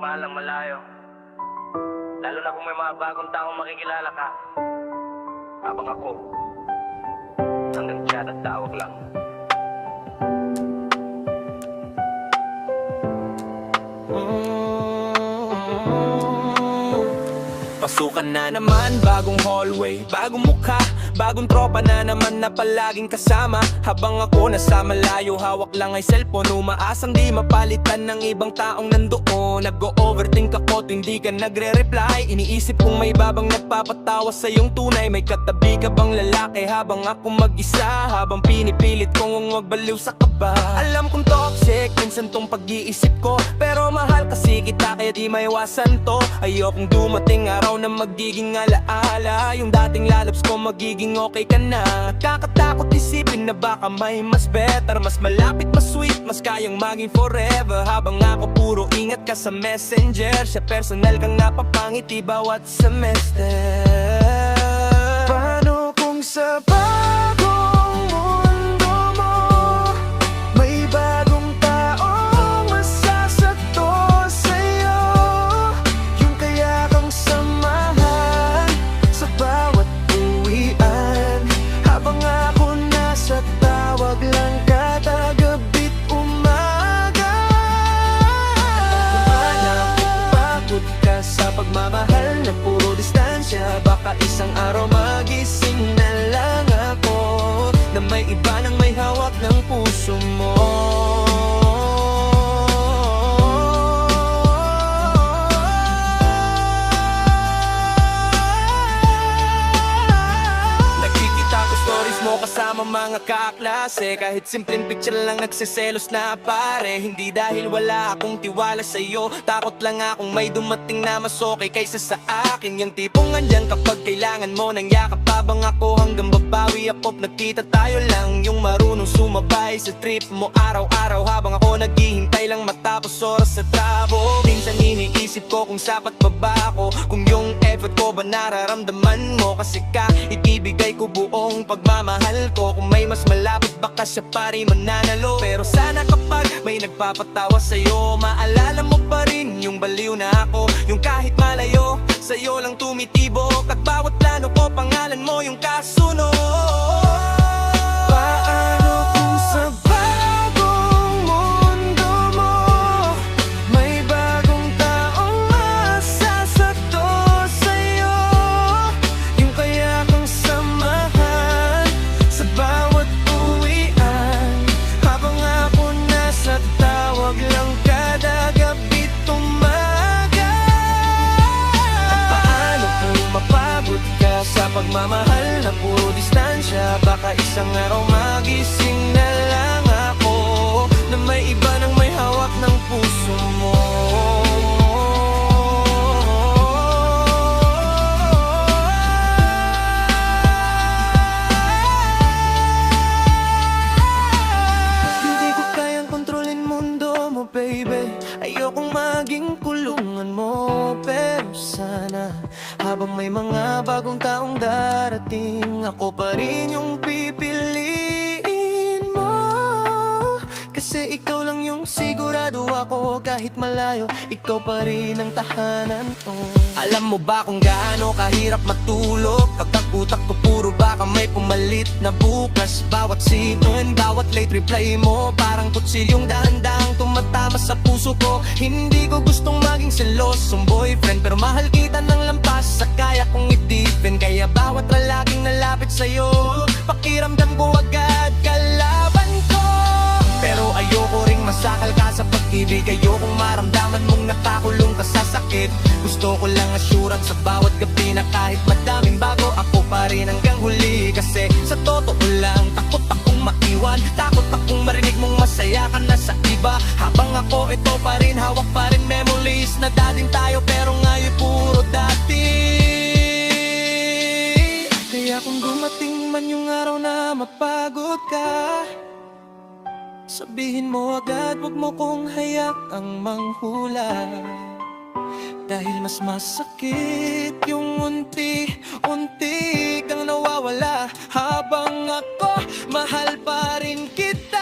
magmahal ng malayo. Lalo na kung may mga bagong taong makikilala ka. Habang ako, hanggang chat at tawag lang. Pasukan na naman, bagong hallway, bagong mukha, bagong tropa na naman na palaging kasama. Habang ako nasa malayo, hawak lang ay cellphone. Umaasang di mapalitan ng ibang taong nandoon. Nag-o-overthink ako, hindi ka nagre-reply. Iniisip kung may babang nagpapatawa sa iyong tunay. May katabi ka bang lalaki habang ako mag-isa? Habang pinipilit kong magbaliw sa kaba. Alam kong toxic, minsan tong pag-iisip ko, pero mahal kasi kita kaya di maiwasan to. Ayokong dumating araw na magiging alaala. Yung dating lalabs ko magiging okay ka na. Kakatakot isipin na baka may mas better, mas malapit, mas sweet, mas kayang maging forever. Habang ako puro ingat ka sa messenger, siya personal kang napapangiti bawat semester. Paano kung sa bagong mundo mo may bagong taong masasakto sa'yo? Yung kaya kang samahan sa bawat uwian. Habang ako nasa tawag lang kada gabi't umaga. Kumanap, pagod ka sa pagmamahal na puro distansya. Baka isang araw magising na lang ako na may iba nang may hawak ng puso mo. Nakikita ko stories mo kasama mga kaklase. Kahit simpleng picture lang nagsiselos na pare. Hindi dahil wala akong tiwala sa'yo, takot lang akong may dumating na mas okay kaysa sa akin. Yung tipong andyan kapag kailangan mo ng yakap. Habang ako hanggang babawi ako, nagkita tayo lang. Yung marunong sumabay sa trip mo araw-araw. Habang ako naghihintay lang matapos oras sa trabo. Minsan iniisip ko kung sapat pa ba ako, kung yung effort ko ba nararamdaman mo. Kasi kahit ibigay ko buong pagmamahal ko, kung may mas malapit baka siya pa rin mananalo. Pero sana kapag may nagpapatawa sa'yo, maalala mo pa rin yung baliw na ako. Yung kahit malayo, sa'yo lang tumitibok. At bawat plano ko, pangalan mo yung kasunod. Paano kung sa bagong mundo mo may bagong taong masasakto sa'yo? Yung kaya kang samahan sa bawat uwian. Habang ako nasa tawag lang kada gabi't umaga. Paano kung mapagod ka sa pagmamahal na puro distansya? Baka isang araw magising na lang ako na may iba nang may hawak ng puso mo. Hindi ko kayang kontrolin mundo mo, baby. Ayokong maging kulungan mo, pero sana habang may mga bagong taong darating, ako pa rin yung pipiliin mo. Kasi ikaw lang yung sigurado ako, kahit malayo, ikaw pa rin ang tahanan ko. Alam mo ba kung gaano kahirap matulog pagka utak ko puro baka may pumalit na bukas? Bawat sipon, bawat late reply mo, parang kutsilyong dahan-dahang tumatama sa puso ko. Hindi ko gustong maging selosong boyfriend, pero mahal kita ng lampas sa kaya kong i-defend. Kaya bawat lalaking nalapit sa'yo, pakiramdam ko agad kalaban ko. Pero ayoko ring masakal ka sa pag-ibig. Ayokong maramdaman mong nakakulong ka sa sakit. Gusto ko lang assurance sa bawat gabi na kahit madaming bago, ako pa rin hanggang huli. Kasi sa totoo lang, takot akong maiwan. Takot akong marinig mong masaya ka na sa iba. Habang ako ito pa rin, hawak pa rin memories na dating tayo, pero ngayon puro dati. Kaya kung dumating man yung araw na mapagod ka, sabihin mo agad, wag mo kong hayakang manghula. Dahil mas masakit yung unti-unti kang nawawala. Habang ako, mahal pa rin kita.